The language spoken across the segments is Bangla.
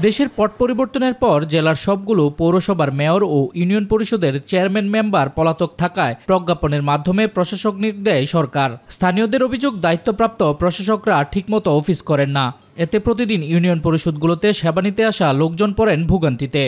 দেশের পট পরিবর্তনের পর জেলার সবগুলো পৌরসভার মেয়র ও ইউনিয়ন পরিষদের চেয়ারম্যান মেম্বার পলাতক থাকায় প্রজ্ঞাপনের মাধ্যমে প্রশাসক নিয়োগ দেয় সরকার। স্থানীয়দের অভিযোগ, দায়িত্বপ্রাপ্ত প্রশাসকরা ঠিকমতো অফিস করেন না। এতে প্রতিদিন ইউনিয়ন পরিষদগুলোতে সেবা নিতে আসা লোকজন পড়েন ভোগান্তিতে।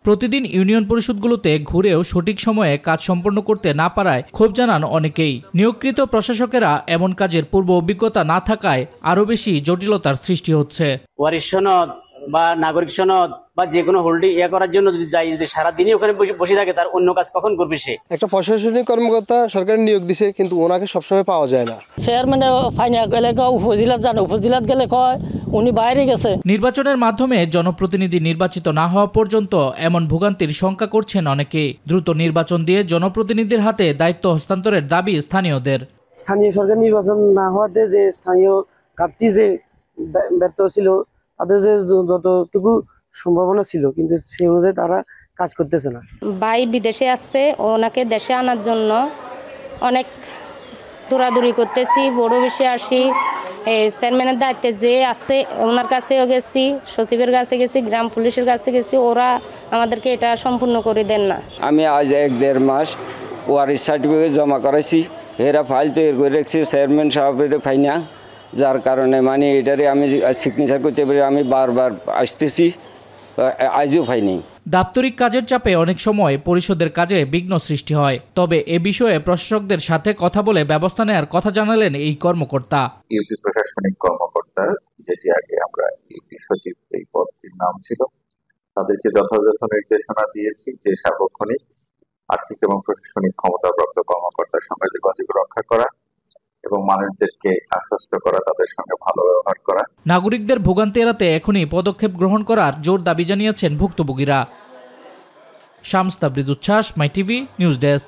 প্রতিদিন ইউনিয়ন পরিষদগুলোতে ঘুরেও সঠিক সময়ে কাজ সম্পন্ন করতে না পারায় ক্ষোভ জানান অনেকেই। নিয়োগকৃত প্রশাসকেরা এমন কাজের পূর্ব অভিজ্ঞতা না থাকায় আরও বেশি জটিলতার সৃষ্টি হচ্ছে। ওয়ারিশ সনদ বা নাগরিক সনদ বা যে কোনো হোল্ডিং করার জন্য যদি যাই, যদি সারাদিনই ওখানে বসে থাকে, তার অন্য কাজ কখন করবে সে? একটা প্রশাসনিক কর্মকর্তা সরকার নিয়োগ দিছে, কিন্তু ওনাকে সবসময় পাওয়া যায় না। চেয়ারম্যান ফাইনা গেলে উপজেলাত জানে, উপজেলাত গেলে কয় উনি বাইরে গেছে। নির্বাচনের মাধ্যমে জনপ্রতিনিধি নির্বাচিত না হওয়া পর্যন্ত এমন ভোগান্তির শঙ্কা করছেন অনেকে। দ্রুত নির্বাচন দিয়ে জনপ্রতিনিধির হাতে দায়িত্ব হস্তান্তরের দাবি স্থানীয়দের। স্থানীয় সরকার নির্বাচন না হওয়াতে যে স্থানীয় ঘাটতি যে ব্যর্থ ছিল, তাদের যে যতটুকু সম্ভাবনা ছিল, কিন্তু সেই অনুযায়ী তারা কাজ করতেছে না। ভাই বিদেশে আসছে, ওনাকে দেশে আনার জন্য অনেক দৌড়াদৌড়ি করতেছি। বড় বেশি আসি, চেয়ারম্যানের দায়িত্বে যে আছে ওনার কাছেও গেছি, সচিবের কাছে গেছি, গ্রাম পুলিশের কাছে গেছি, ওরা আমাদেরকে এটা সম্পূর্ণ করে দেন না। আমি আজ 1-1.5 মাস ওয়ারিশ সার্টিফিকেট জমা করেছি, এরা ফাইল তৈরি করে রেখেছি, চেয়ারম্যান সাহেব ফাই না, যার কারণে মানে এটারে আমি সিগনেচার করতে পারি। আমি বারবার আসতেছি, আজও পাইনি। দাপ্তরিক কাজের চাপে অনেক সময় পরিষদের কাজে বিঘ্ন সৃষ্টি হয়। তবে এ বিষয়ে প্রশাসকদের সাথে কথা বলে ব্যবস্থা নেওয়ার কথা জানালেন এই কর্মকর্তা। ইউপি প্রশাসনিক কর্মকর্তা, যেটি আগে আমরা ইউপি সচিব এই পদটির নাম ছিল, তাদেরকে যথাযথ নির্দেশনা দিয়েছি যে সার্বক্ষণিক আর্থিক এবং প্রশাসনিক ক্ষমতাপ্রাপ্ত কর্মকর্তার সঙ্গে যোগাযোগ রক্ষা করা এবং মানুষদেরকে আশ্বস্ত করা, তাদের সঙ্গে ভালো ব্যবহার করা। নাগরিকদের ভোগান্তি এড়াতে এখনই পদক্ষেপ গ্রহণ করার জোর দাবি জানিয়েছেন ভুক্তভোগীরা। শামস তাবরিজ উচ্ছ্বাস, মাই টিভি নিউজ ডেস্ক।